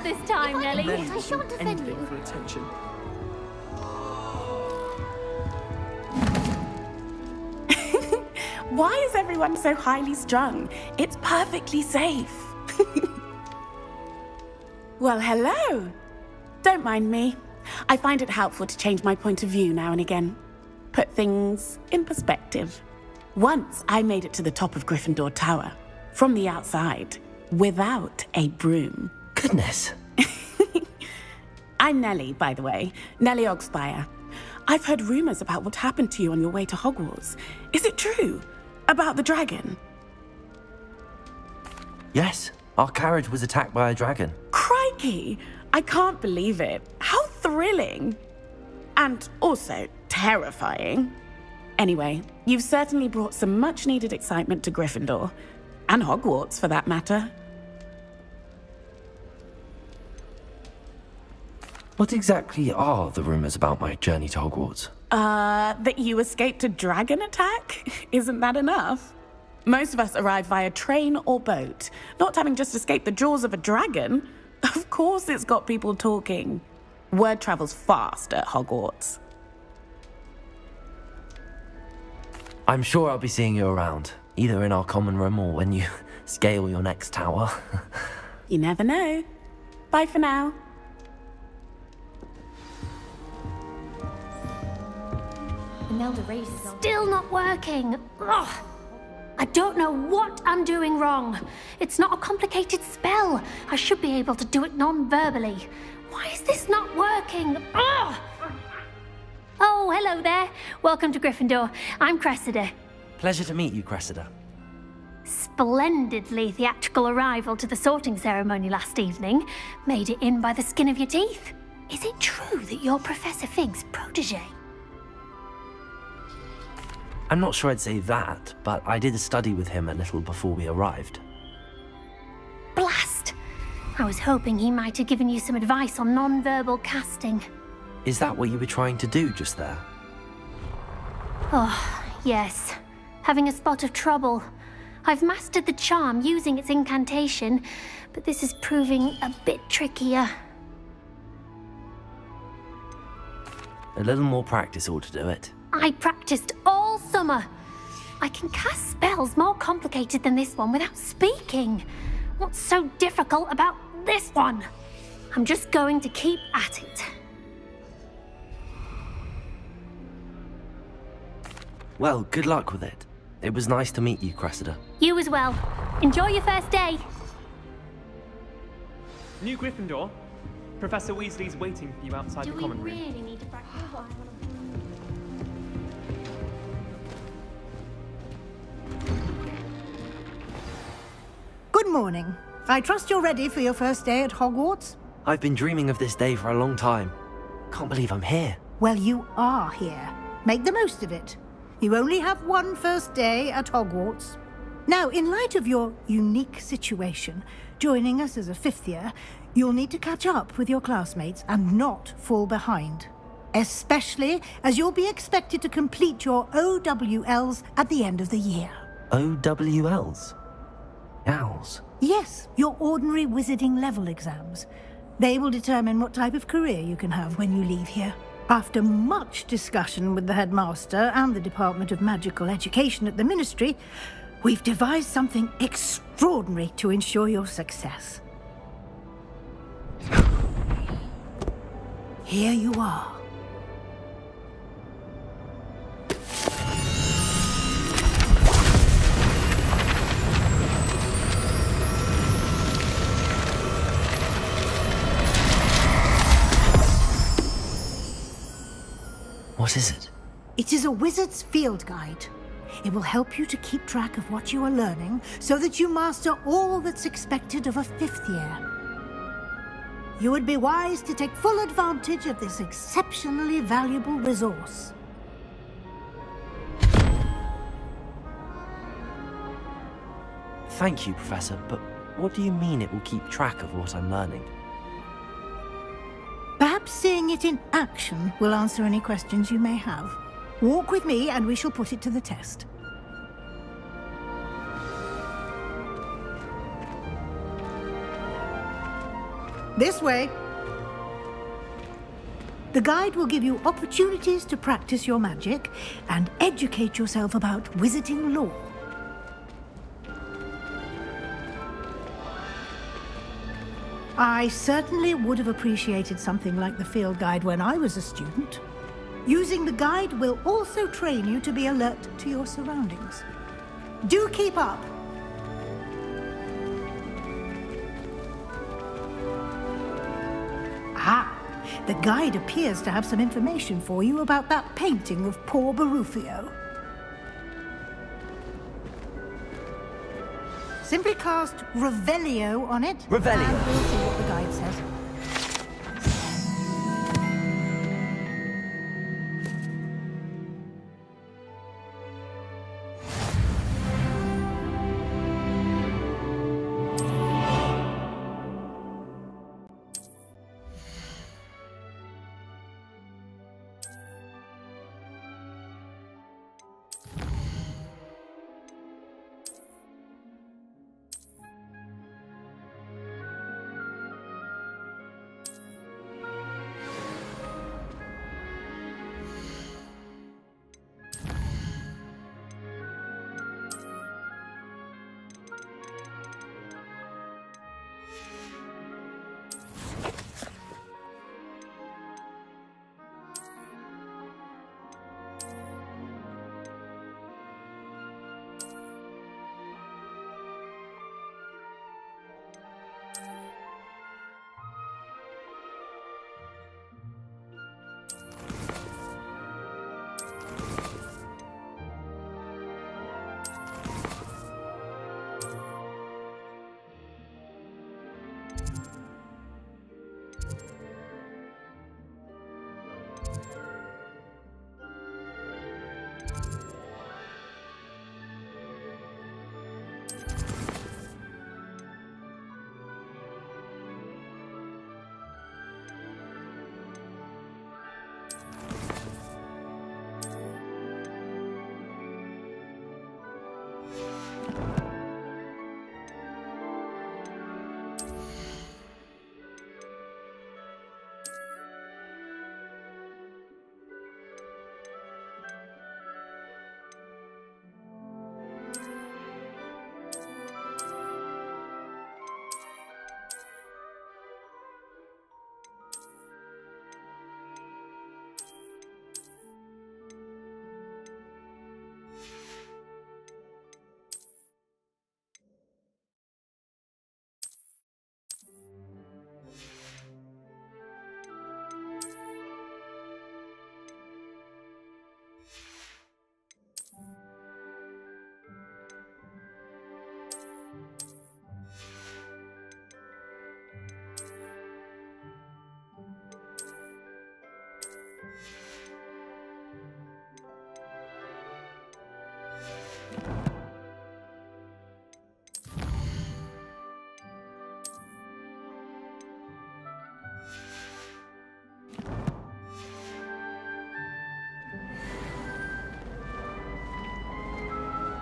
this time, Nellie. Nellie I will shan't do offend anything you. for attention. Why is everyone so highly strung? It's perfectly safe. Well, hello. Don't mind me. I find it helpful to change my point of view now and again. Put things in perspective. Once I made it to the top of Gryffindor Tower, from the outside, without a broom. Goodness. I'm Nellie, by the way. Nellie Ogspire. I've heard rumors about what happened to you on your way to Hogwarts. Is it true? About the dragon? Yes, our carriage was attacked by a dragon. Crikey! I can't believe it. How thrilling! And also terrifying. Anyway, you've certainly brought some much-needed excitement to Gryffindor. And Hogwarts, for that matter. What exactly are the rumors about my journey to Hogwarts? That you escaped a dragon attack? Isn't that enough? Most of us arrive via train or boat, not having just escaped the jaws of a dragon. Of course it's got people talking. Word travels fast at Hogwarts. I'm sure I'll be seeing you around, either in our common room or when you scale your next tower. You never know. Bye for now. Imelda race is still not working. Ugh. I don't know what I'm doing wrong. It's not a complicated spell. I should be able to do it non-verbally. Why is this not working? Ugh. Oh, hello there. Welcome to Gryffindor. I'm Cressida. Pleasure to meet you, Cressida. Splendidly theatrical arrival to the sorting ceremony last evening. Made it in by the skin of your teeth. Is it true that you're Professor Fig's protege? I'm not sure I'd say that, but I did study with him a little before we arrived. Blast! I was hoping he might have given you some advice on non-verbal casting. Is that what you were trying to do just there? Oh, yes. Having a spot of trouble. I've mastered the charm using its incantation, but this is proving a bit trickier. A little more practice ought to do it. I practiced all summer. I can cast spells more complicated than this one without speaking. What's so difficult about this one? I'm just going to keep at it. Well, good luck with it. It was nice to meet you, Cressida. You as well. Enjoy your first day. New Gryffindor. Professor Weasley's waiting for you outside the common room. really need to practice? Good morning. I trust you're ready for your first day at Hogwarts? I've been dreaming of this day for a long time. Can't believe I'm here. Well, you are here. Make the most of it. You only have one first day at Hogwarts. Now, in light of your unique situation, joining us as a fifth year, you'll need to catch up with your classmates and not fall behind. Especially as you'll be expected to complete your OWLs at the end of the year. OWLs? Owls? Yes, your ordinary wizarding level exams. They will determine what type of career you can have when you leave here. After much discussion with the headmaster and the Department of Magical Education at the Ministry, we've devised something extraordinary to ensure your success. Here you are. What is it? It is a wizard's field guide. It will help you to keep track of what you are learning so that you master all that's expected of a fifth year. You would be wise to take full advantage of this exceptionally valuable resource. Thank you, Professor, but what do you mean it will keep track of what I'm learning? Perhaps seeing it in action will answer any questions you may have. Walk with me and we shall put it to the test. This way. The guide will give you opportunities to practice your magic and educate yourself about wizarding lore. I certainly would have appreciated something like the field guide when I was a student. Using the guide will also train you to be alert to your surroundings. Do keep up! Ah, the guide appears to have some information for you about that painting of poor Barufio. Simply cast Revelio on it. Revelio. And we'll see what the guide says.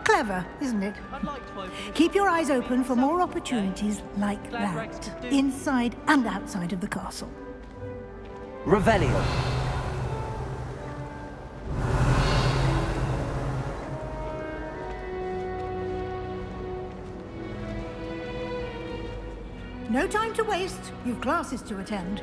Clever, isn't it? I'd like to open this Keep your eyes up. open for more opportunities like Glad Rex that, could do. inside and outside of the castle. Revelio. No time to waste. You've classes to attend.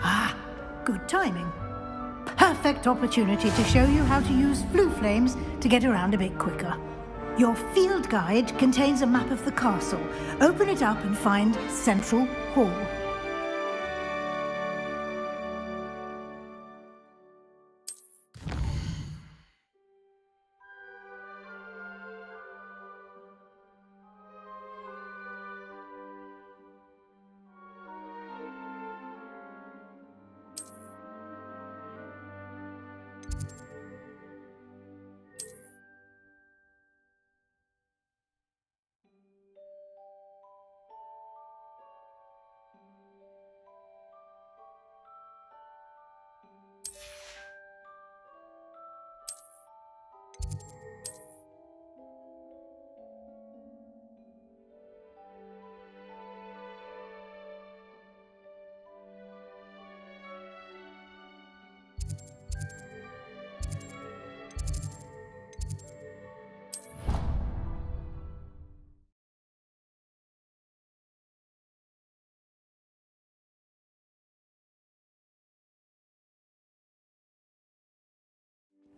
Ah, good timing. Perfect opportunity to show you how to use blue flames to get around a bit quicker. Your field guide contains a map of the castle. Open it up and find Central Hall.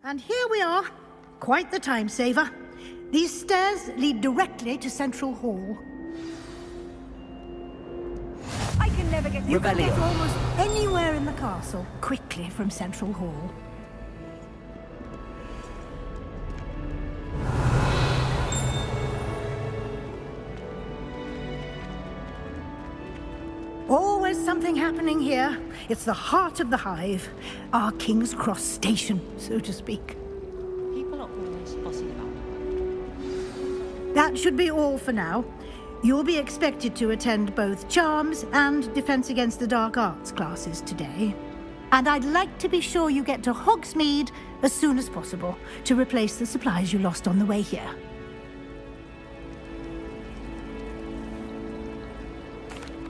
And here we are. Quite the time saver. These stairs lead directly to Central Hall. I can never get You can get to almost anywhere in the castle quickly from Central Hall. Always something happening here. It's the heart of the hive. Our King's Cross station, so to speak. People are always fussing about. That should be all for now. You'll be expected to attend both Charms and Defense Against the Dark Arts classes today. And I'd like to be sure you get to Hogsmeade as soon as possible to replace the supplies you lost on the way here.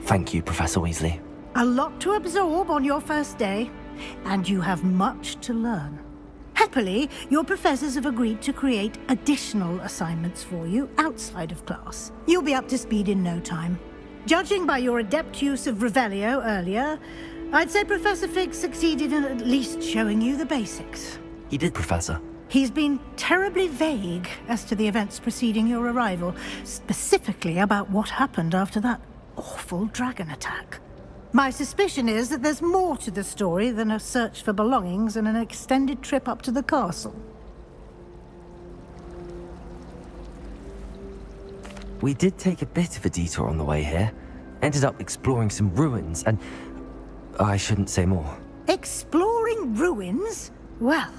Thank you, Professor Weasley. A lot to absorb on your first day, and you have much to learn. Happily, your professors have agreed to create additional assignments for you outside of class. You'll be up to speed in no time. Judging by your adept use of Revelio earlier, I'd say Professor Fig succeeded in at least showing you the basics. He did, Professor. He's been terribly vague as to the events preceding your arrival, specifically about what happened after that awful dragon attack. My suspicion is that there's more to the story than a search for belongings and an extended trip up to the castle. We did take a bit of a detour on the way here. Ended up exploring some ruins and... I shouldn't say more. Exploring ruins? Well,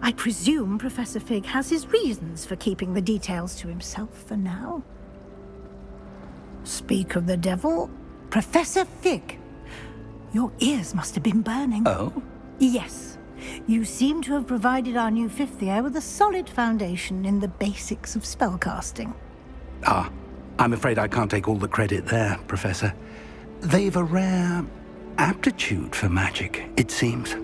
I presume Professor Fig has his reasons for keeping the details to himself for now. Speak of the devil, Professor Fig. Your ears must have been burning. Oh? Yes. You seem to have provided our new fifth year with a solid foundation in the basics of spellcasting. Ah, I'm afraid I can't take all the credit there, Professor. They've a rare aptitude for magic, it seems.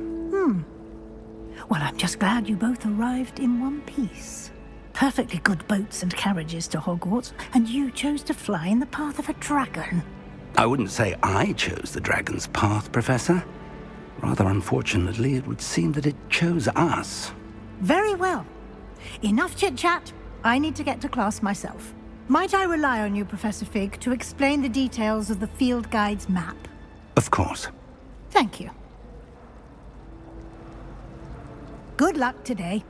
Well, I'm just glad you both arrived in one piece. Perfectly good boats and carriages to Hogwarts, and you chose to fly in the path of a dragon. I wouldn't say I chose the dragon's path, Professor. Rather unfortunately, it would seem that it chose us. Very well. Enough chit-chat. I need to get to class myself. Might I rely on you, Professor Fig, to explain the details of the field guide's map? Of course. Thank you. Good luck today.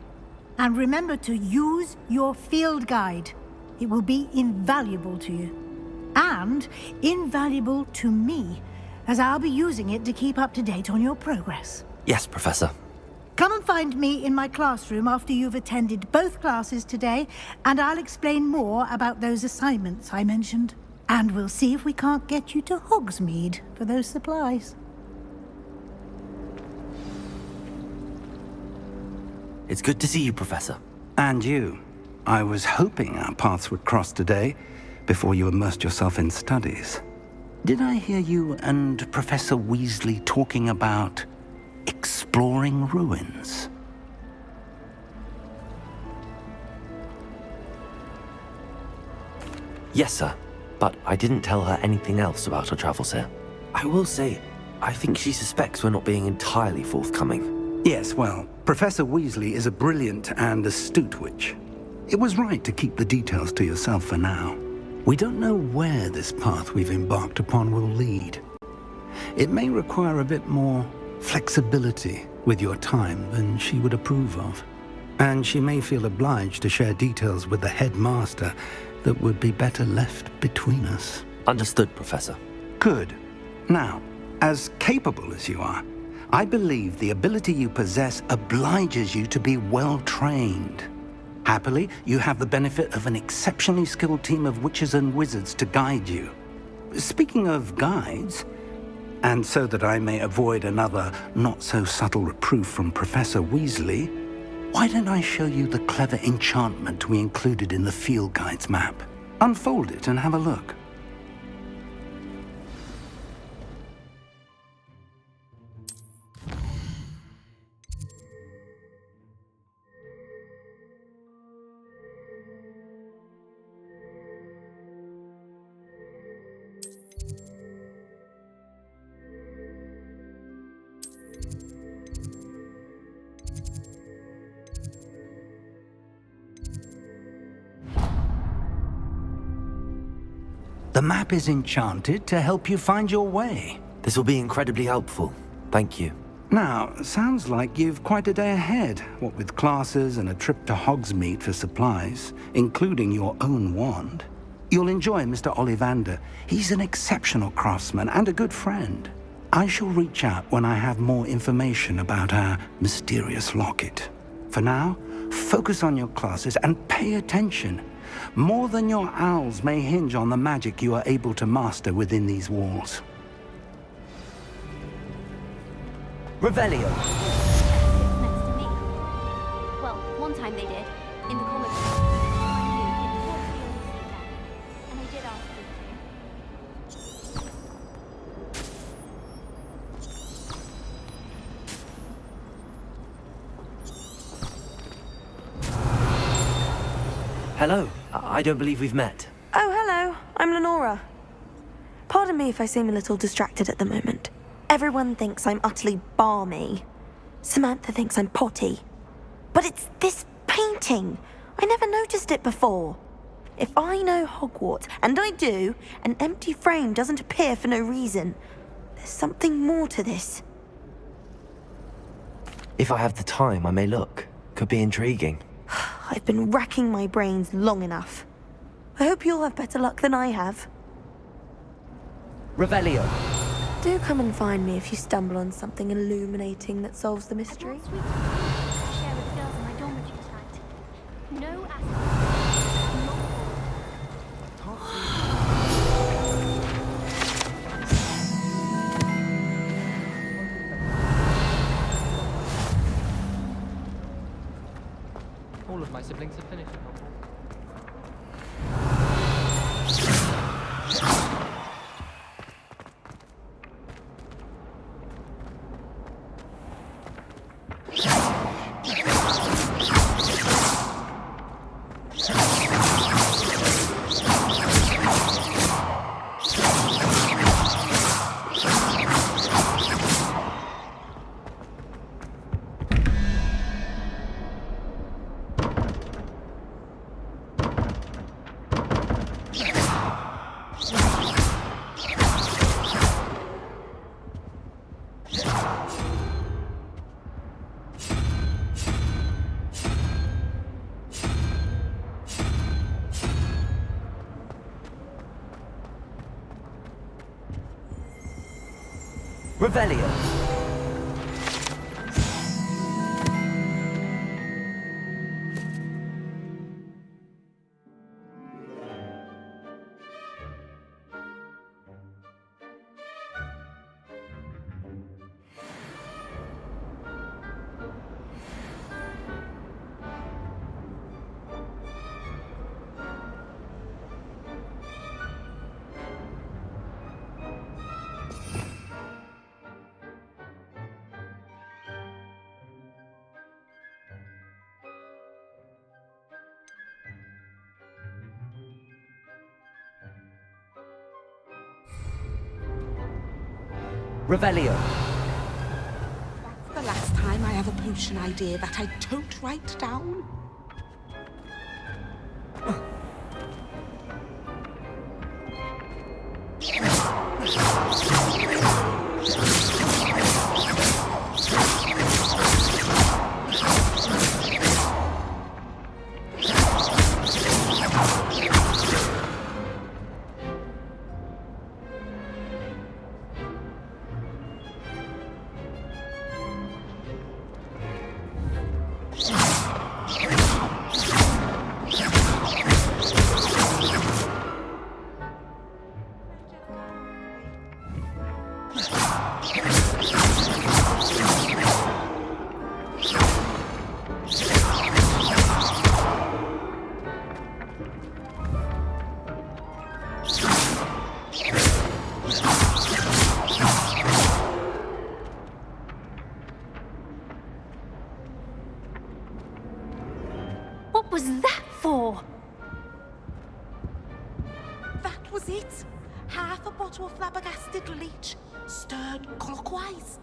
And remember to use your field guide. It will be invaluable to you. And invaluable to me, as I'll be using it to keep up to date on your progress. Yes, Professor. Come and find me in my classroom after you've attended both classes today, and I'll explain more about those assignments I mentioned. And we'll see if we can't get you to Hogsmeade for those supplies. It's good to see you, Professor. And you. I was hoping our paths would cross today, before you immersed yourself in studies. Did I hear you and Professor Weasley talking about exploring ruins? Yes, sir. But I didn't tell her anything else about our travels here. I will say, I think she suspects we're not being entirely forthcoming. Yes, well, Professor Weasley is a brilliant and astute witch. It was right to keep the details to yourself for now. We don't know where this path we've embarked upon will lead. It may require a bit more flexibility with your time than she would approve of. And she may feel obliged to share details with the headmaster that would be better left between us. Understood, Professor. Good. Now, as capable as you are, I believe the ability you possess obliges you to be well-trained. Happily, you have the benefit of an exceptionally skilled team of witches and wizards to guide you. Speaking of guides, and so that I may avoid another not-so-subtle reproof from Professor Weasley, why don't I show you the clever enchantment we included in the field guide's map? Unfold it and have a look. The map is enchanted to help you find your way. This will be incredibly helpful. Thank you. Now, sounds like you've quite a day ahead, what with classes and a trip to Hogsmeade for supplies, including your own wand. You'll enjoy Mr. Ollivander. He's an exceptional craftsman and a good friend. I shall reach out when I have more information about our mysterious locket. For now, focus on your classes and pay attention. More than your owls may hinge on the magic you are able to master within these walls. Revelio. Next to me. Well, one time they did. In the comic book. I knew it was the only seat there. And I did ask you to. Hello. I don't believe we've met. Oh, hello. I'm Lenora. Pardon me if I seem a little distracted at the moment. Everyone thinks I'm utterly balmy. Samantha thinks I'm potty. But it's this painting. I never noticed it before. If I know Hogwarts, and I do, an empty frame doesn't appear for no reason. There's something more to this. If I have the time, I may look. Could be intriguing. I've been racking my brains long enough. I hope you'll have better luck than I have. Revelio. Do come and find me if you stumble on something illuminating that solves the mystery. I brought sweets to share with the girls in my dormitory tonight. No acid. All of my siblings have finished. Revelio. Revelio. That's the last time I have a potion idea that I don't write down. What was that for? That was it. Half a bottle of flabbergasted leech, stirred clockwise.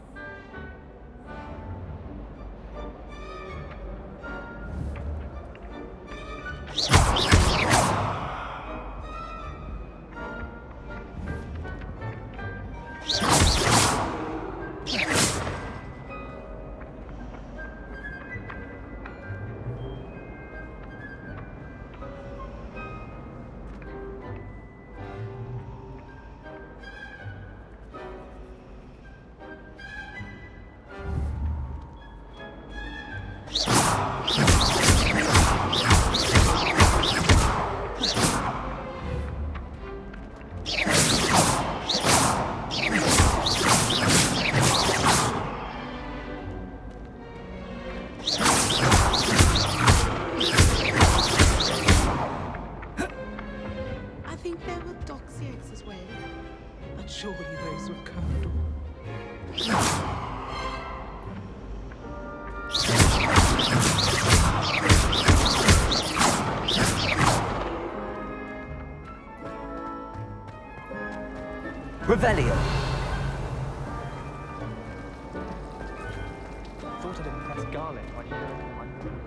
Revelio. Thought I'd impress Garlic by showing my move.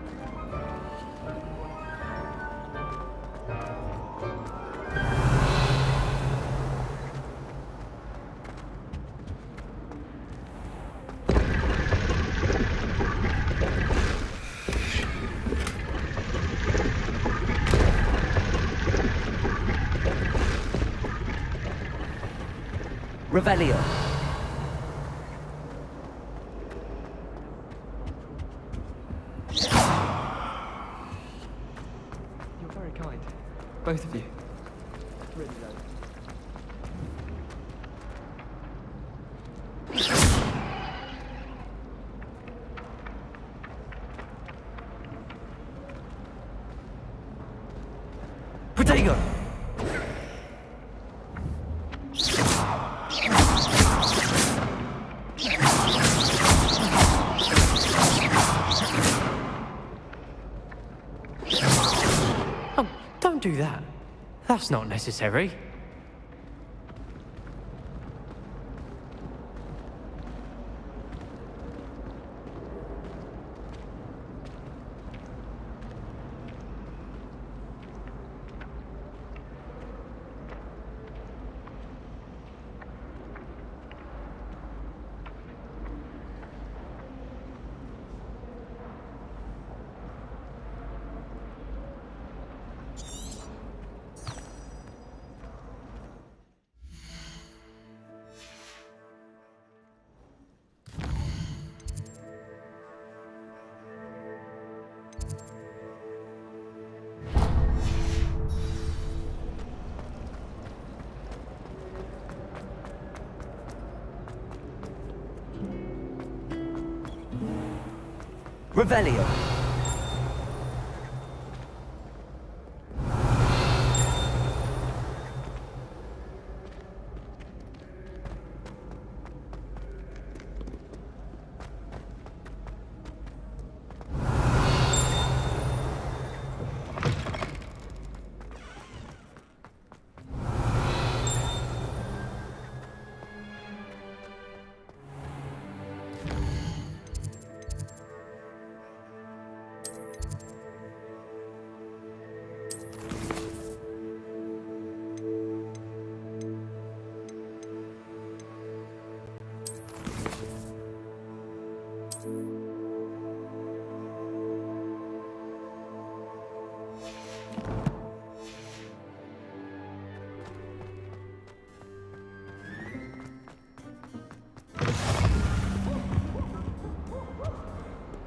Revelio. You're very kind. Both of you. Really though. Protego. Oh, don't do that. That's not necessary. Revelio.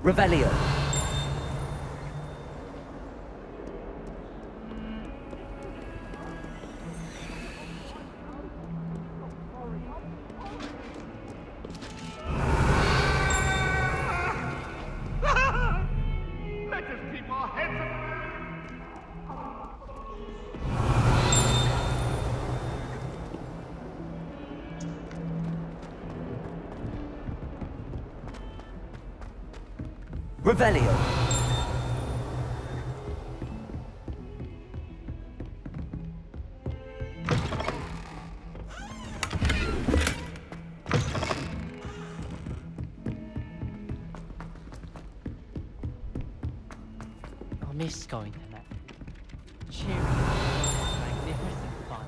Revelio. Let us keep our heads up. Revelio. I miss going to that cheery, magnificent fun.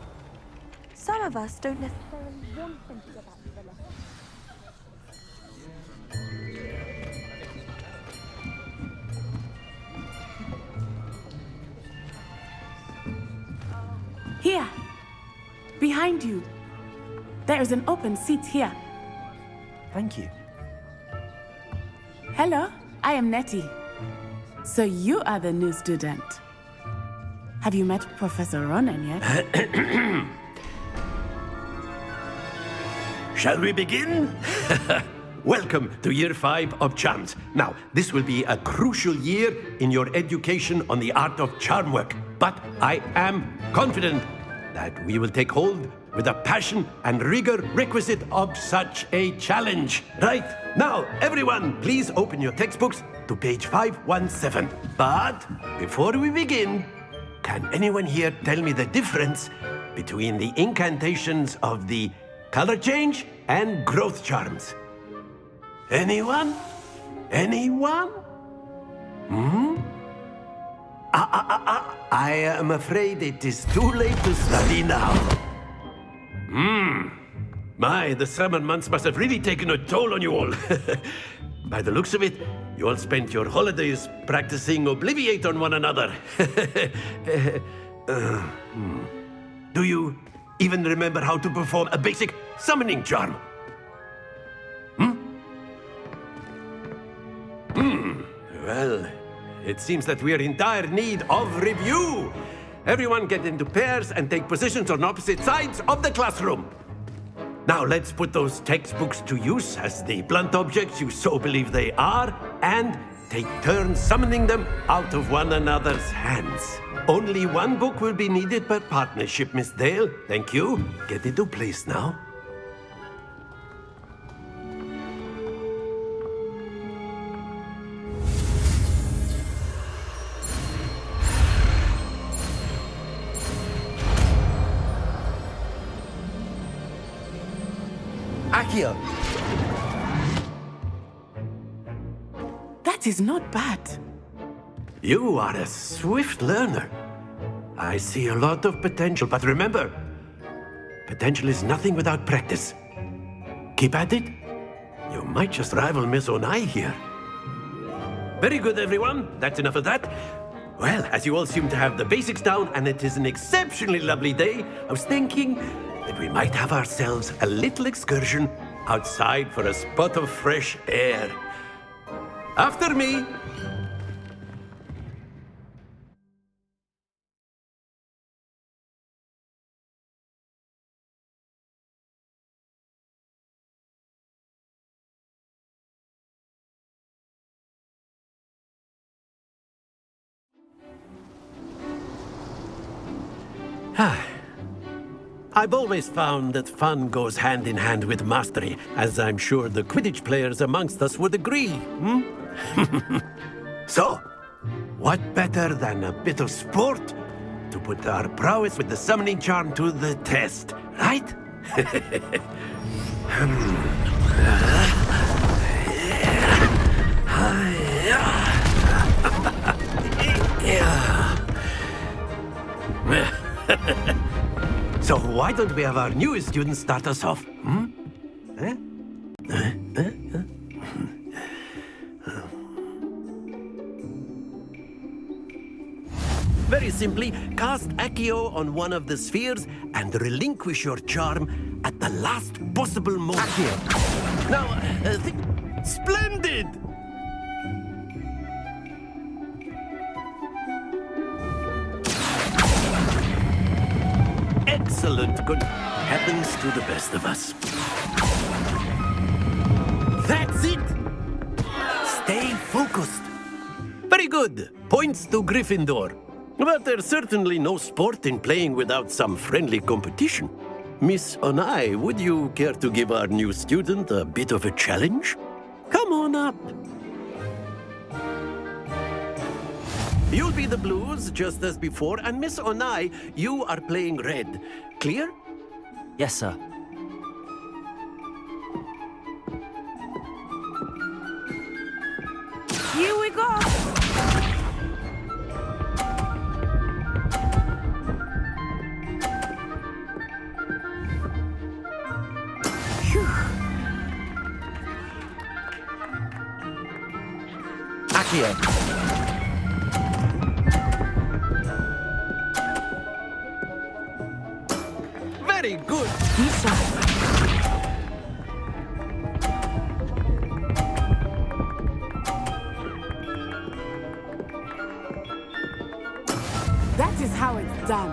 Some of us don't necessarily want him to get back to the lesson. Here. Behind you. There is an open seat here. Thank you. Hello, I am Nettie. So you are the new student. Have you met Professor Ronan yet? Shall we begin? Welcome to Year 5 of Charms. Now, this will be a crucial year in your education on the art of charm work, but I am confident that we will take hold with the passion and rigor requisite of such a challenge. Right, now, everyone, please open your textbooks to page 517. But before we begin, can anyone here tell me the difference between the incantations of the color change and growth charms? Anyone? Anyone? I am afraid it is too late to study now. My, the summer months must have really taken a toll on you all. By the looks of it, you all spent your holidays practicing Obliviate on one another. Do you even remember how to perform a basic summoning charm? Well, it seems that we are in dire need of review. Everyone get into pairs and take positions on opposite sides of the classroom. Now let's put those textbooks to use as the blunt objects you so believe they are, and take turns summoning them out of one another's hands. Only one book will be needed per partnership, Miss Dale. Thank you. Get into place now. Accio! That is not bad. You are a swift learner. I see a lot of potential, but remember, potential is nothing without practice. Keep at it. You might just rival Miss Onai here. Very good, everyone. That's enough of that. Well, as you all seem to have the basics down, and it is an exceptionally lovely day, I was thinking that we might have ourselves a little excursion outside for a spot of fresh air. After me. I've always found that fun goes hand in hand with mastery, as I'm sure the Quidditch players amongst us would agree. So, what better than a bit of sport to put our prowess with the summoning charm to the test, right? So why don't we have our newest student start us off? Very simply, cast Accio on one of the spheres and relinquish your charm at the last possible moment. Accio. Now, splendid! Excellent. Good happens to the best of us. That's it! Stay focused. Very good. Points to Gryffindor. But there's certainly no sport in playing without some friendly competition. Miss Onai, would you care to give our new student a bit of a challenge? Come on up. You'll be the blues, just as before, and Miss Onai, you are playing red. Clear? Yes, sir. Here we go! Accio! Very good. That is how it's done.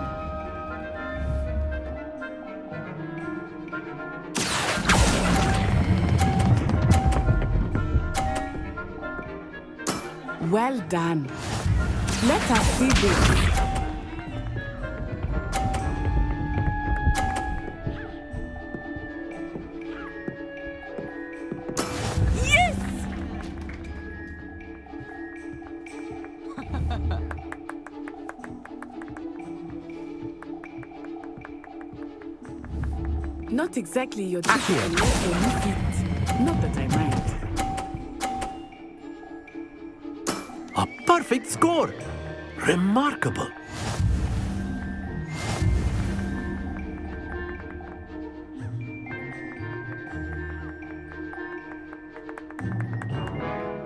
Well done. Let us see this. Not exactly your typical Not that I mind. A perfect score! Remarkable!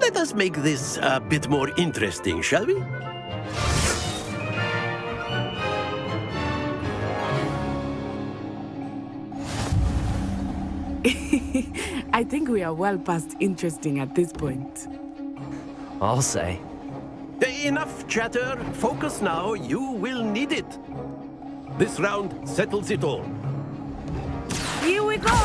Let us make this a bit more interesting, shall we? I think we are well past interesting at this point. I'll say. Enough chatter. Focus now. You will need it. This round settles it all. Here we go!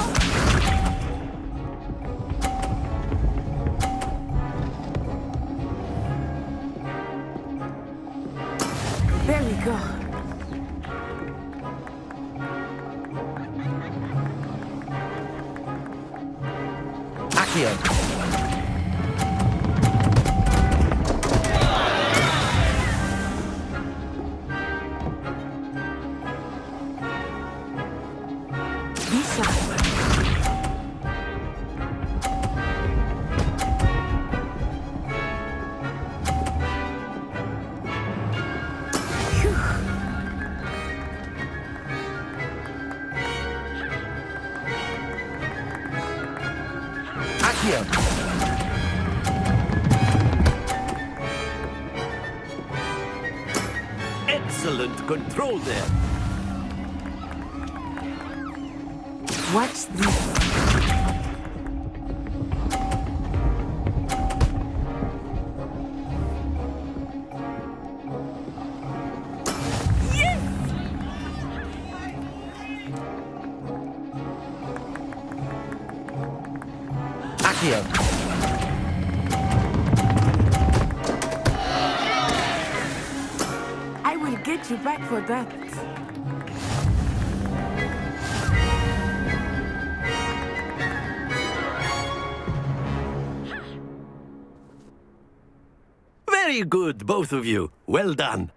There we go. Accio. Accio. Excellent control there. Watch this. Accio. I will get you back for that. Very good, both of you. Well done.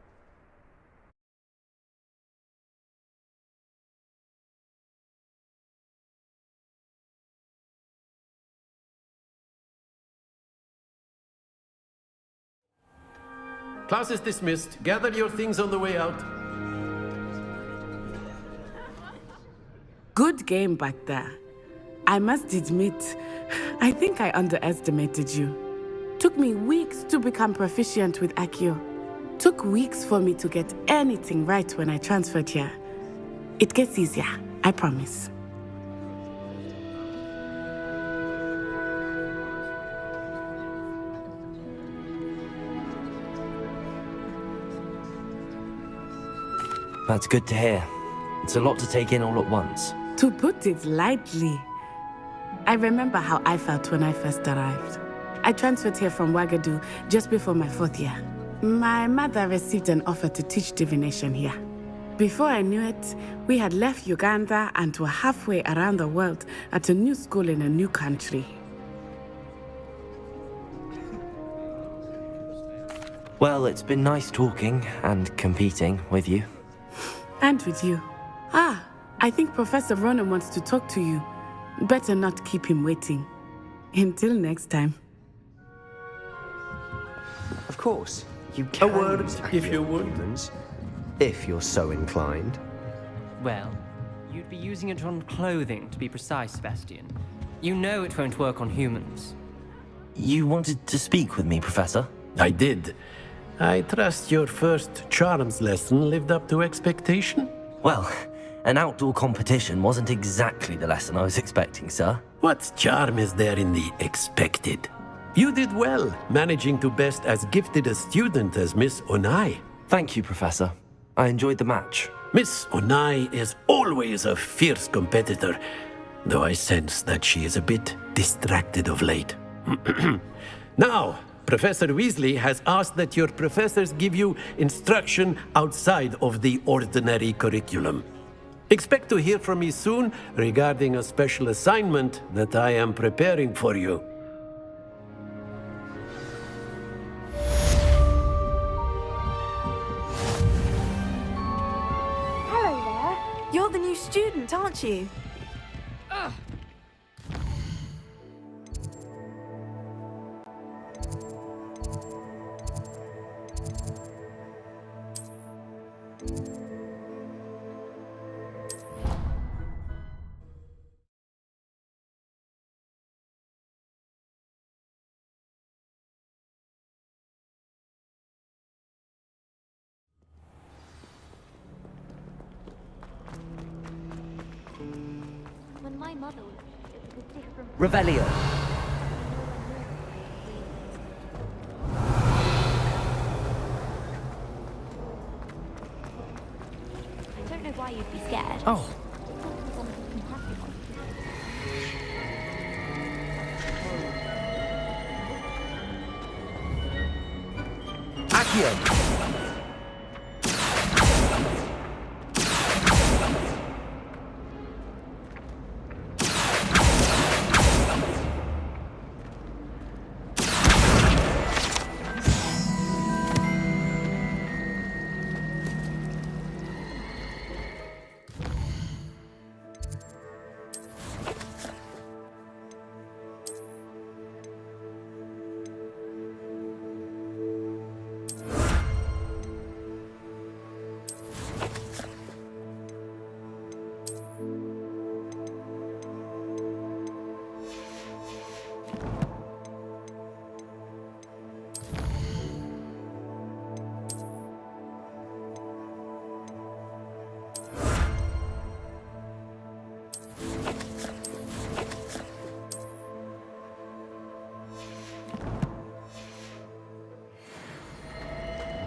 Class is dismissed. Gather your things on the way out. Good game back there. I must admit, I think I underestimated you. Took me weeks to become proficient with Accio. Took weeks for me to get anything right when I transferred here. It gets easier, I promise. That's good to hear. It's a lot to take in all at once. To put it lightly, I remember how I felt when I first arrived. I transferred here from Ouagadougou just before my 4th year. My mother received an offer to teach divination here. Before I knew it, we had left Uganda and were halfway around the world at a new school in a new country. Well, it's been nice talking and competing with you. And with you. Ah, I think Professor Ronan wants to talk to you. Better not keep him waiting. Until next time. Of course, you can A word, use if you Accio would. humans, if you're so inclined. Well, you'd be using it on clothing, to be precise, Sebastian. You know it won't work on humans. You wanted to speak with me, Professor? I did. I trust your first charms lesson lived up to expectation? Well, an outdoor competition wasn't exactly the lesson I was expecting, sir. What charm is there in the expected? You did well, managing to best as gifted a student as Miss Onai. Thank you, Professor. I enjoyed the match. Miss Onai is always a fierce competitor, though I sense that she is a bit distracted of late. Now, Professor Weasley has asked that your professors give you instruction outside of the ordinary curriculum. Expect to hear from me soon regarding a special assignment that I am preparing for you. Hello there. You're the new student, aren't you? When my mother was, it was a different. Revelio. I don't know why you'd be scared. Oh. Accio.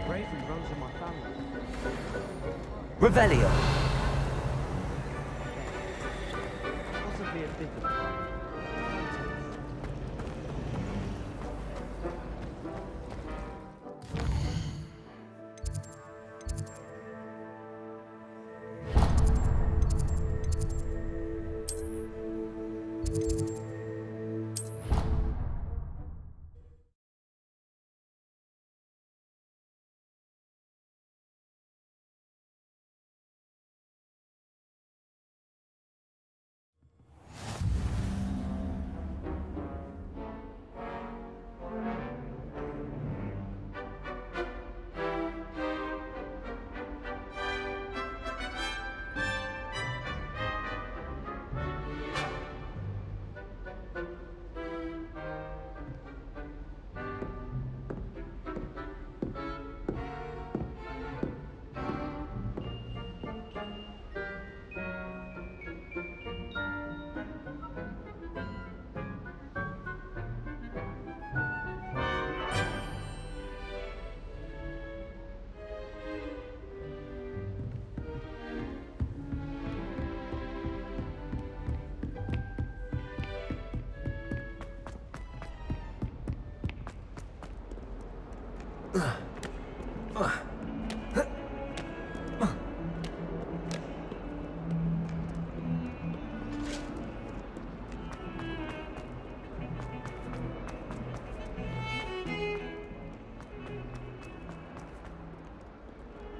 Bravery runs in my family. Revelio. Possibly a bit of pride.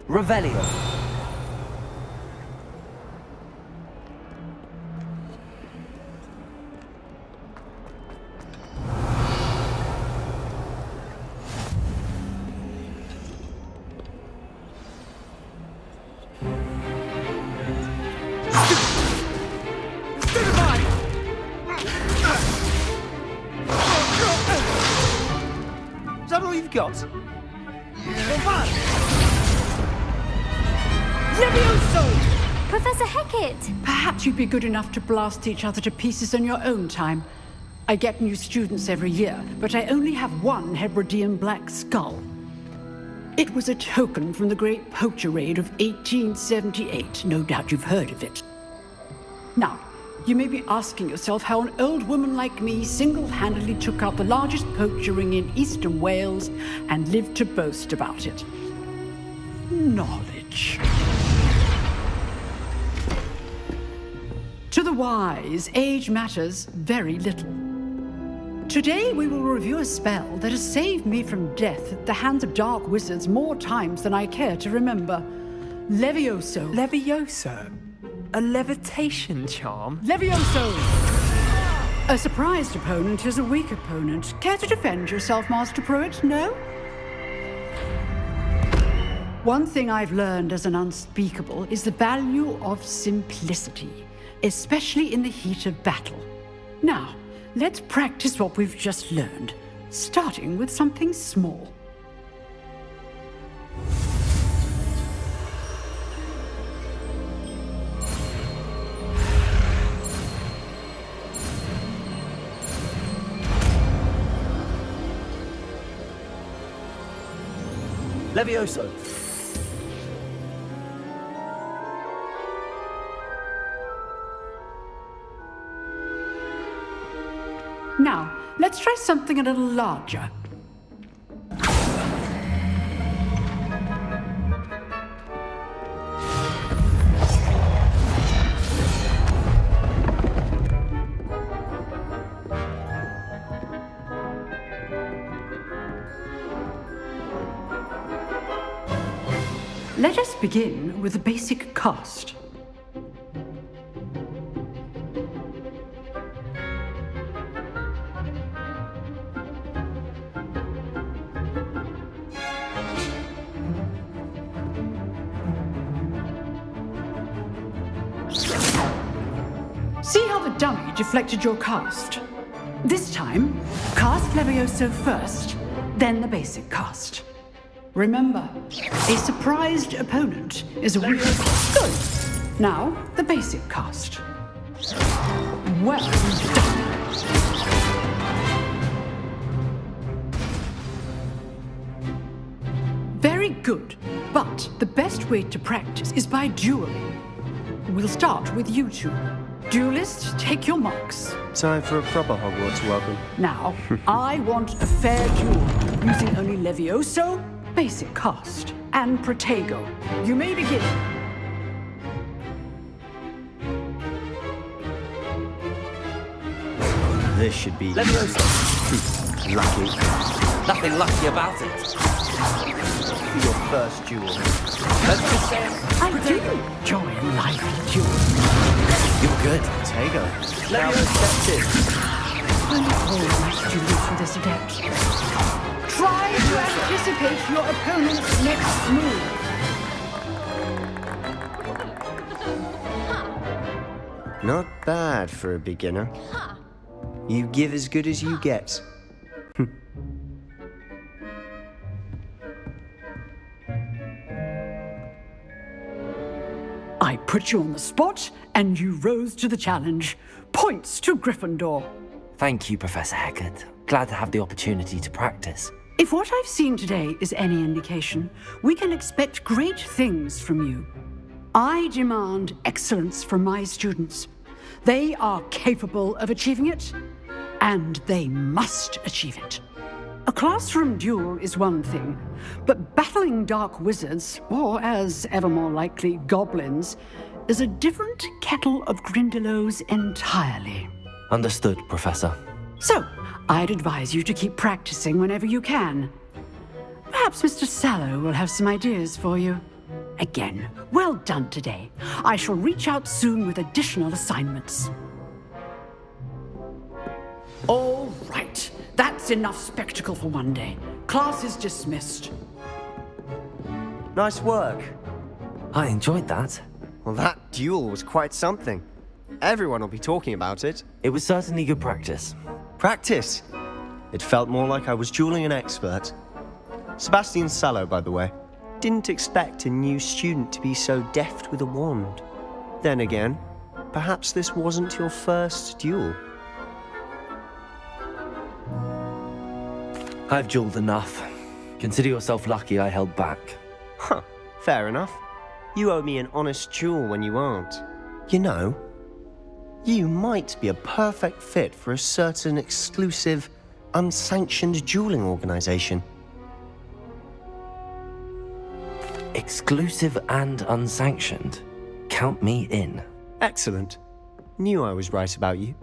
Revelio. Is that all you've got? Levioso! Professor Hecat! Perhaps you'd be good enough to blast each other to pieces in your own time. I get new students every year, but I only have one Hebridean black skull. It was a token from the Great Poacher Raid of 1878. No doubt you've heard of it. Now, you may be asking yourself how an old woman like me single-handedly took out the largest poacher ring in eastern Wales and lived to boast about it. Knowledge. To the wise, age matters very little. Today we will review a spell that has saved me from death at the hands of dark wizards more times than I care to remember. Levioso. Levioso? A levitation charm? Levioso! A surprised opponent is a weak opponent. Care to defend yourself, Master Pruitt? No? One thing I've learned as an unspeakable is the value of simplicity, especially in the heat of battle. Now, let's practice what we've just learned, starting with something small. Levioso! Now, let's try something a little larger. Let us begin with a basic cast. See how the dummy deflected your cast? This time, cast Levioso first, then the basic cast. Remember, a surprised opponent is a weird... Good. Now, the basic cast. Well done. Very good. But the best way to practice is by dueling. We'll start with you two. Duelists, take your marks. Time for a proper Hogwarts welcome. Now, I want a fair duel, using only Levioso, basic cast, and Protego. You may begin. This should be... Levioso! lucky. Nothing lucky about it. For your first duel. Let's just say I do enjoy a lively duel. you're good. Protego. Now accepted. I'm always dueling for this adept. Try to anticipate your opponent's next move. Not bad for a beginner. You give as good as you get. I put you on the spot, and you rose to the challenge. Points to Gryffindor. Thank you, Professor Hecat. Glad to have the opportunity to practice. If what I've seen today is any indication, we can expect great things from you. I demand excellence from my students. They are capable of achieving it, and they must achieve it. A classroom duel is one thing, but battling dark wizards, or as ever more likely, goblins, is a different kettle of Grindylows entirely. Understood, Professor. So, I'd advise you to keep practicing whenever you can. Perhaps Mr. Sallow will have some ideas for you. Again, well done today. I shall reach out soon with additional assignments. All right. That's enough spectacle for one day. Class is dismissed. Nice work. I enjoyed that. Well, that duel was quite something. Everyone will be talking about it. It was certainly good practice. Practice? It felt more like I was dueling an expert. Sebastian Sallow, by the way. Didn't expect a new student to be so deft with a wand. Then again, perhaps this wasn't your first duel. I've dueled enough. Consider yourself lucky I held back. Huh, fair enough. You owe me an honest duel when you aren't. You know, you might be a perfect fit for a certain exclusive, unsanctioned dueling organization. Exclusive and unsanctioned. Count me in. Excellent. Knew I was right about you.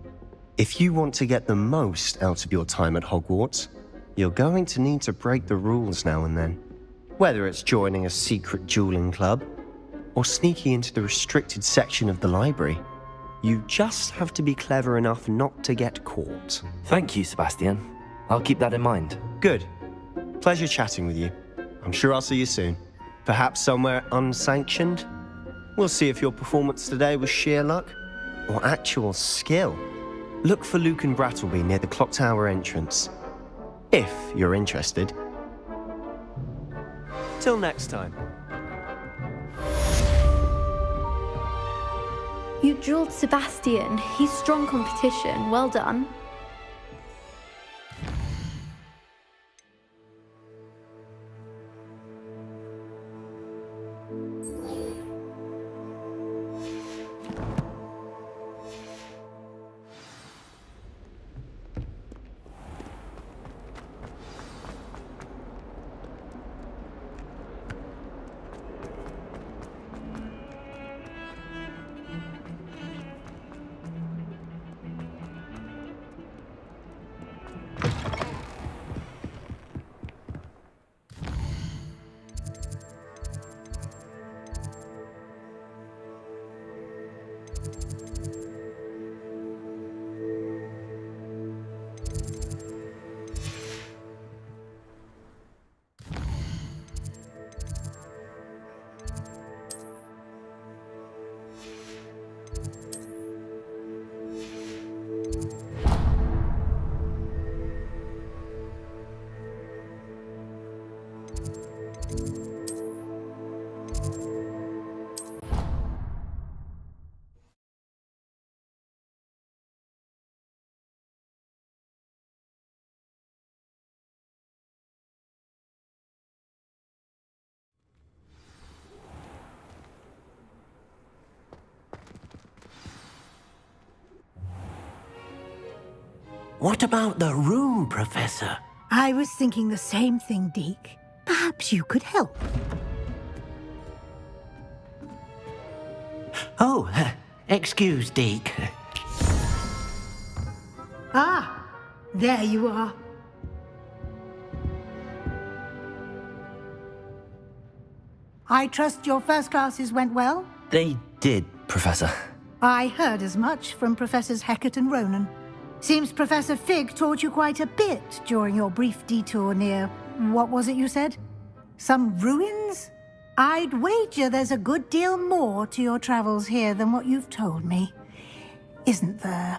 If you want to get the most out of your time at Hogwarts, you're going to need to break the rules now and then. Whether it's joining a secret dueling club, or sneaking into the restricted section of the library. You just have to be clever enough not to get caught. Thank you, Sebastian. I'll keep that in mind. Good. Pleasure chatting with you. I'm sure I'll see you soon. Perhaps somewhere unsanctioned? We'll see if your performance today was sheer luck or actual skill. Look for Luke and Brattleby near the clock tower entrance. If you're interested. Till next time. You drilled Sebastian. He's strong competition. Well done. What about the room, Professor? I was thinking the same thing, Deke. Perhaps you could help. Oh, excuse, Deke. Ah, there you are. I trust your first classes went well? They did, Professor. I heard as much from Professors Hecat and Ronan. Seems Professor Fig taught you quite a bit during your brief detour near... what was it you said? Some ruins? I'd wager there's a good deal more to your travels here than what you've told me. Isn't there?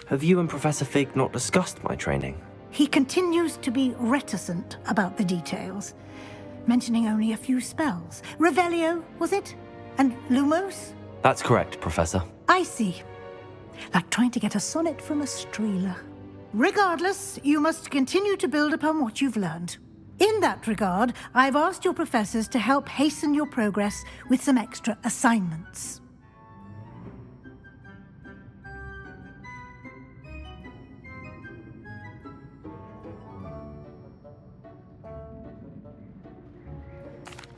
Have you and Professor Fig not discussed my training? He continues to be reticent about the details, mentioning only a few spells. Revelio, was it? And Lumos? That's correct, Professor. I see. Like trying to get a sonnet from a streeler. Regardless, you must continue to build upon what you've learned. In that regard, I've asked your professors to help hasten your progress with some extra assignments.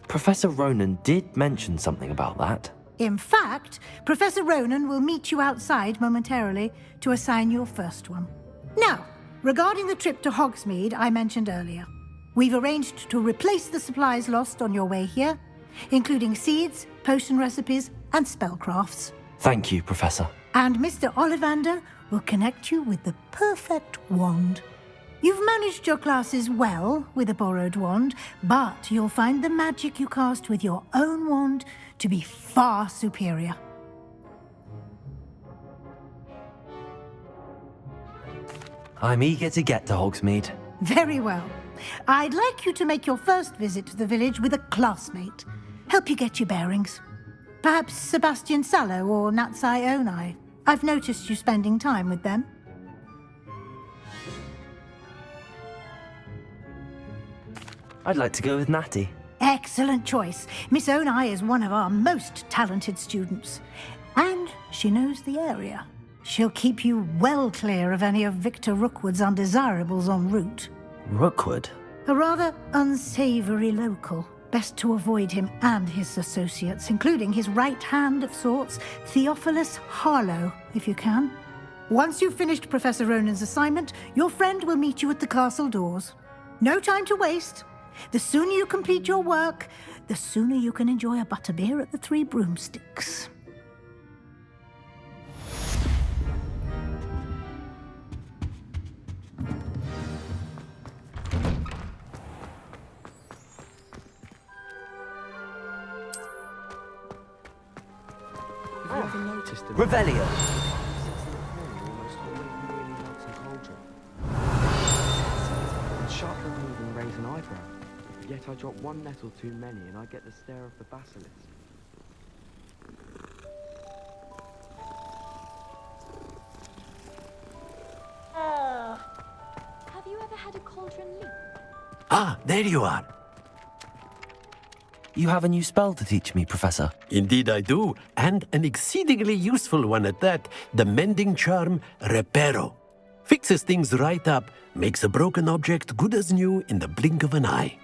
Professor Ronan did mention something about that. In fact, Professor Ronan will meet you outside momentarily to assign your first one. Now, regarding the trip to Hogsmeade I mentioned earlier, we've arranged to replace the supplies lost on your way here, including seeds, potion recipes, and spellcrafts. Thank you, Professor. And Mr. Ollivander will connect you with the perfect wand. You've managed your classes well with a borrowed wand, but you'll find the magic you cast with your own wand to be far superior. I'm eager to get to Hogsmeade. Very well. I'd like you to make your first visit to the village with a classmate. Help you get your bearings. Perhaps Sebastian Sallow or Natsai Onai. I've noticed you spending time with them. I'd like to go with Natty. Excellent choice. Miss Onai is one of our most talented students. And she knows the area. She'll keep you well clear of any of Victor Rookwood's undesirables en route. Rookwood? A rather unsavory local. Best to avoid him and his associates, including his right hand of sorts, Theophilus Harlow, if you can. Once you've finished Professor Ronan's assignment, your friend will meet you at the castle doors. No time to waste. The sooner you complete your work, the sooner you can enjoy a butterbeer at the Three Broomsticks. Have you ever noticed him? Revelio. Sharp doesn't even raise an eyebrow. Yet I drop one nettle too many and I get the stare of the basilisk. Have you ever had a cauldron leap? Ah, there you are. You have a new spell to teach me, Professor. Indeed I do, and an exceedingly useful one at that. The mending charm, Reparo. Fixes things right up, makes a broken object good as new in the blink of an eye.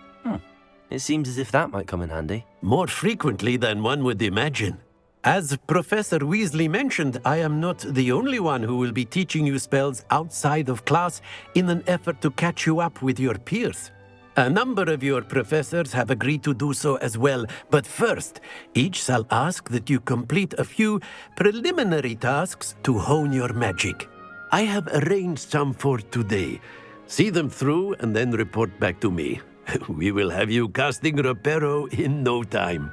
It seems as if that might come in handy. More frequently than one would imagine. As Professor Weasley mentioned, I am not the only one who will be teaching you spells outside of class in an effort to catch you up with your peers. A number of your professors have agreed to do so as well, but first, each shall ask that you complete a few preliminary tasks to hone your magic. I have arranged some for today. See them through and then report back to me. We will have you casting Reparo in no time.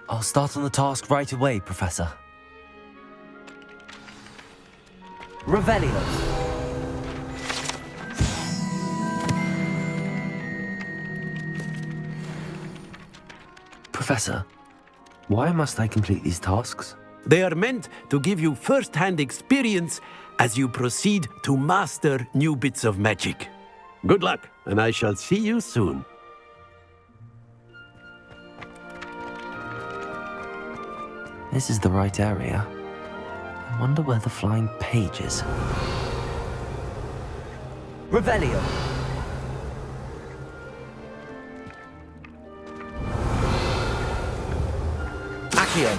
I'll start on the task right away, Professor. Revelio. Professor, why must I complete these tasks? They are meant to give you first-hand experience as you proceed to master new bits of magic. Good luck, and I shall see you soon. This is the right area. I wonder where the flying page is. Revelio. Accio.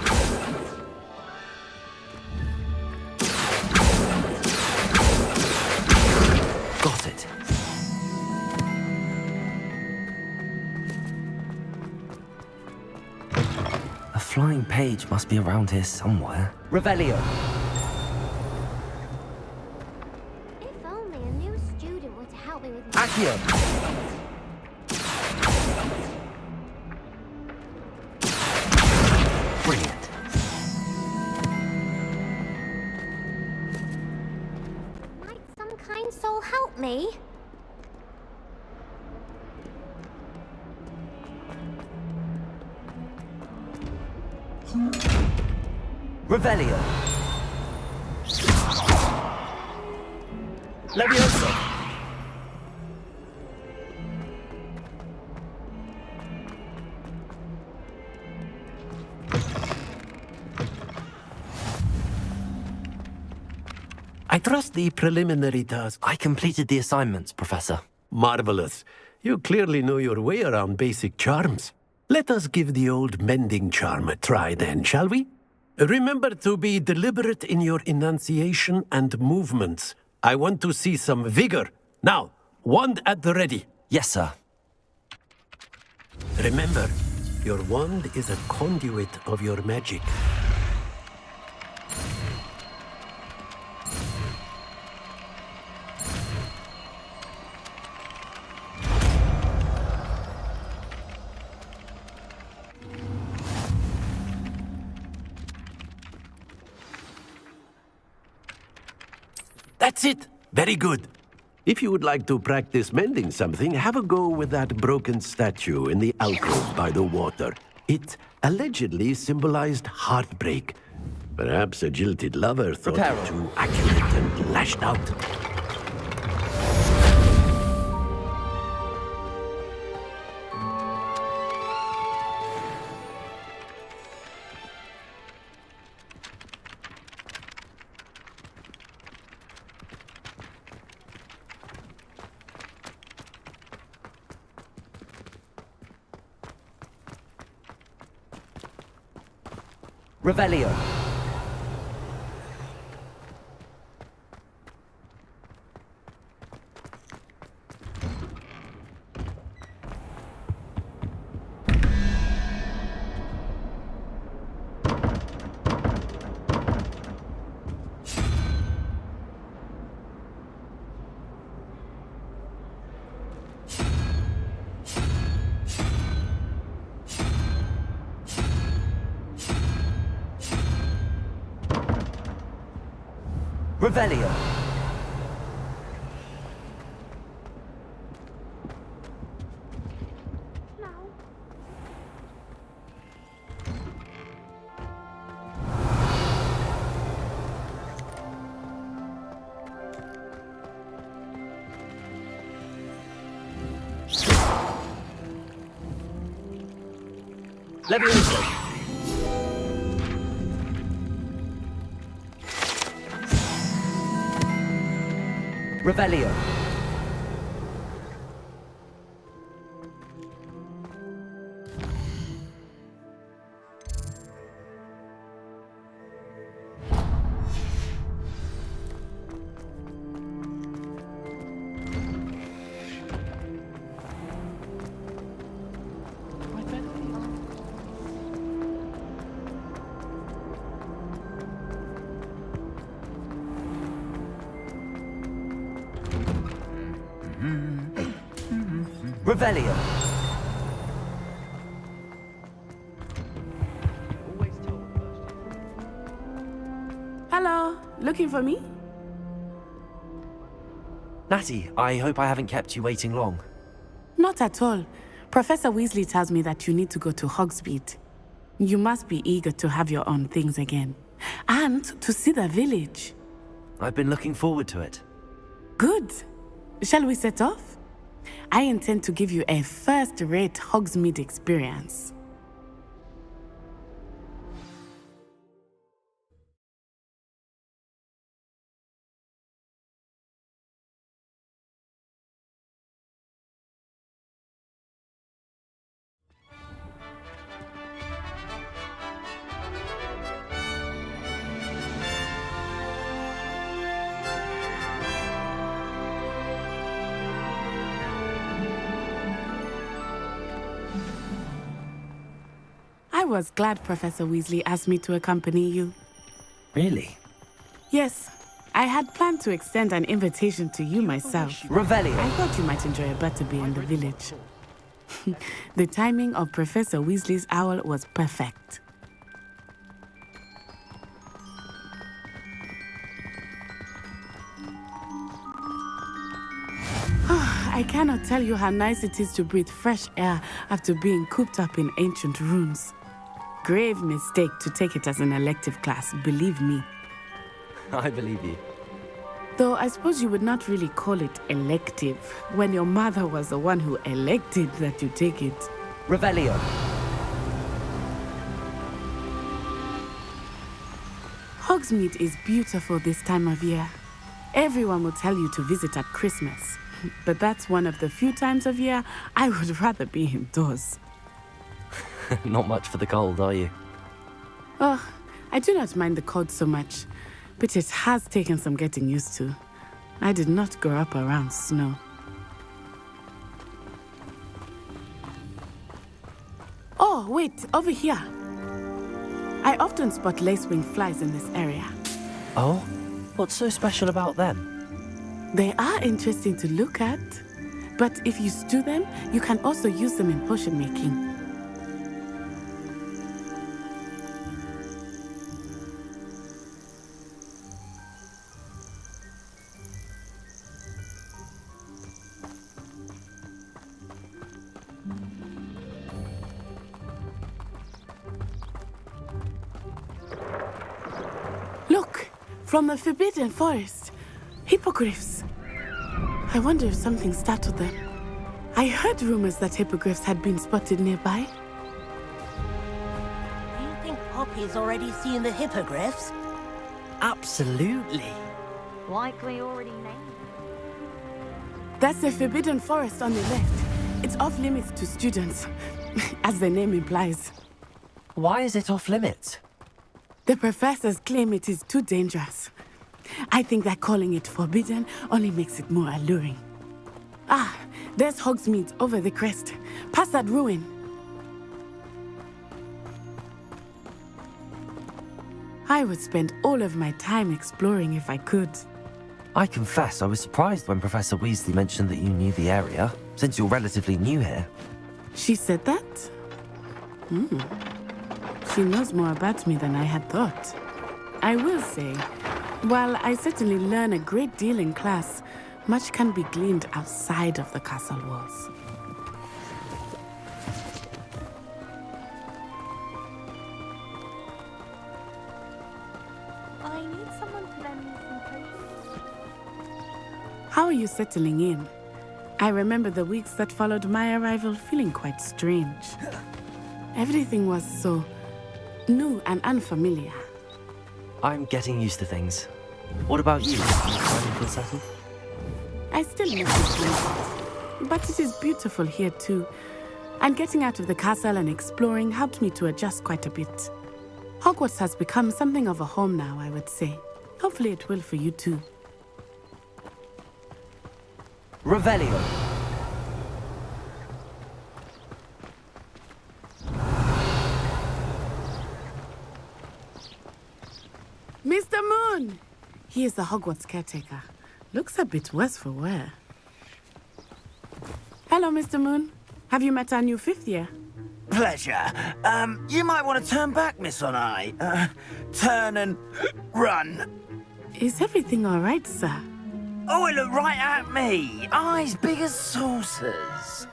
Got it. A flying page must be around here somewhere. Revelio. If only a new student were to help me with my... Accio. Brilliant. Might some kind soul help me? Revelio. Levioso. I trust the preliminary task. I completed the assignments, Professor. Marvelous. You clearly know your way around basic charms. Let us give the old mending charm a try then, shall we? Remember to be deliberate in your enunciation and movements. I want to see some vigor. Now, wand at the ready. Yes, sir. Remember, your wand is a conduit of your magic. That's it! Very good. If you would like to practice mending something, have a go with that broken statue in the alcove by the water. It allegedly symbolized heartbreak. Perhaps a jilted lover thought it too accurate and lashed out. Revelio. Revelio. Levioso. Revelio. Revelio. Hello, looking for me? Natty, I hope I haven't kept you waiting long. Not at all. Professor Weasley tells me that you need to go to Hogsmeade. You must be eager to have your own things again. And to see the village. I've been looking forward to it. Good. Shall we set off? I intend to give you a first-rate Hogsmeade experience. I was glad Professor Weasley asked me to accompany you. Really? Yes, I had planned to extend an invitation to you myself. Revelio. I thought you might enjoy a butterbeer in the village. The timing of Professor Weasley's owl was perfect. I cannot tell you how nice it is to breathe fresh air after being cooped up in ancient rooms. Grave mistake to take it as an elective class, believe me. I believe you. Though I suppose you would not really call it elective when your mother was the one who elected that you take it. Revelio. Hogsmeade is beautiful this time of year. Everyone will tell you to visit at Christmas. But that's one of the few times of year I would rather be indoors. Not much for the cold, are you? Oh, I do not mind the cold so much, but it has taken some getting used to. I did not grow up around snow. Oh, wait, over here. I often spot lacewing flies in this area. Oh? What's so special about them? They are interesting to look at, but if you stew them, you can also use them in potion making. Look, from the Forbidden Forest. Hippogriffs. I wonder if something startled them. I heard rumors that hippogriffs had been spotted nearby. Do you think Poppy's already seen the hippogriffs? Absolutely. Likely already named. That's the Forbidden Forest on the left. It's off limits to students, as the name implies. Why is it off limits? The professors claim it is too dangerous. I think that calling it forbidden only makes it more alluring. Ah, there's Hogsmeade over the crest. Past that ruin. I would spend all of my time exploring if I could. I confess I was surprised when Professor Weasley mentioned that you knew the area, since you're relatively new here. She said that? She knows more about me than I had thought. I will say, While I certainly learn a great deal in class, much can be gleaned outside of the castle walls. I need someone to lend me some potions. How are you settling in? I remember the weeks that followed my arrival feeling quite strange. Everything was so new and unfamiliar. I'm getting used to things. What about you? You finally feel settled? I still miss this place, but it is beautiful here too. And getting out of the castle and exploring helped me to adjust quite a bit. Hogwarts has become something of a home now, I would say. Hopefully it will for you too. Revelio. Mr. Moon! He is the Hogwarts caretaker. Looks a bit worse for wear. Hello, Mr. Moon. Have you met our new 5th year? Pleasure. You might want to turn back, Miss On-Eye. Turn and run. Is everything all right, sir? Oh, it looked right at me. Eyes big as saucers.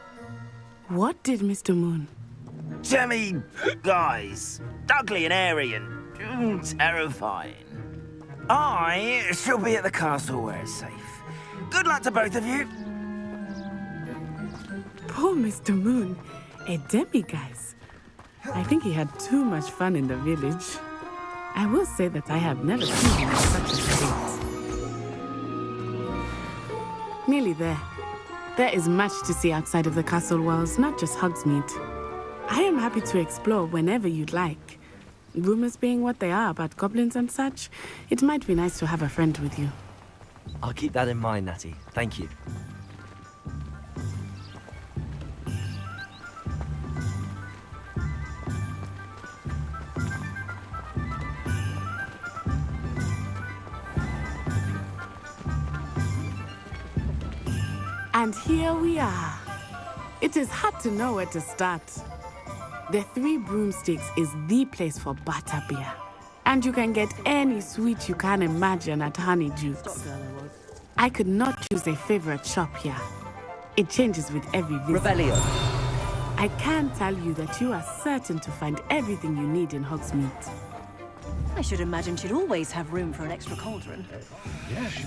What did Mr. Moon? Jemmy, guys. Ugly and airy and terrifying. I shall be at the castle where it's safe. Good luck to both of you. Poor Mr. Moon. A demiguise. I think he had too much fun in the village. I will say that I have never seen him in such a state. Nearly there. There is much to see outside of the castle walls, not just Hogsmeade. I am happy to explore whenever you'd like. Rumors being what they are about goblins and such, it might be nice to have a friend with you. I'll keep that in mind, Natty. Thank you. And here we are. It is hard to know where to start. The Three Broomsticks is the place for butterbeer. And you can get any sweet you can imagine at Honeydukes. I could not choose a favorite shop here. It changes with every visit. Revelio. I can tell you that you are certain to find everything you need in Hogsmeade. I should imagine she'd always have room for an extra cauldron. Yes,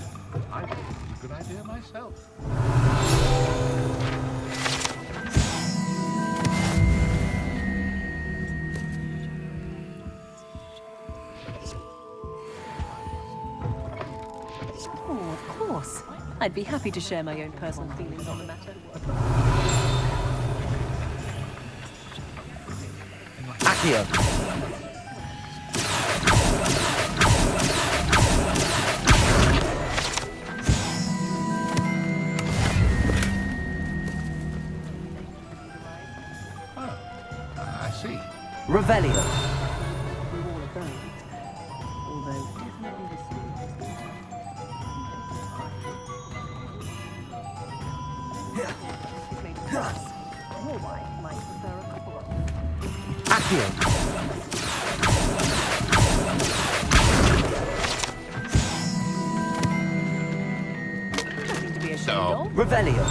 I think it's a good idea myself. Oh, of course. I'd be happy to share my own personal feelings on the matter. Accio. I see. Revelio. Accio. No. Revelio.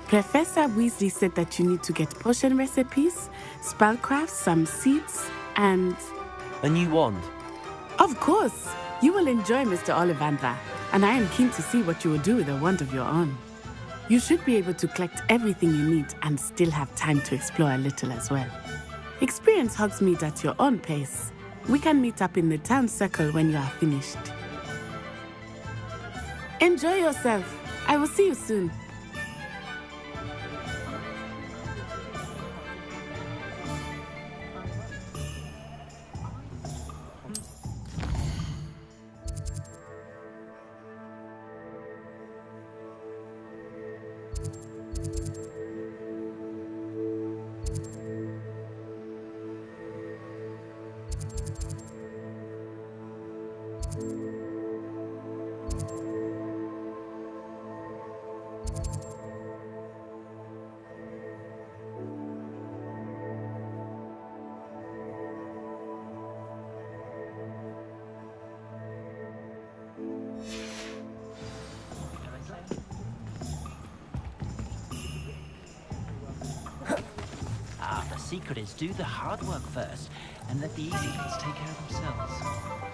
Professor Weasley said that you need to get potion recipes, spellcraft, some seeds, and... A new wand. Of course! You will enjoy Mr. Ollivander, and I am keen to see what you will do with a wand of your own. You should be able to collect everything you need and still have time to explore a little as well. Experience Hogsmeade at your own pace. We can meet up in the town circle when you are finished. Enjoy yourself. I will see you soon. secret is do the hard work first, and let the easy bits take care of themselves.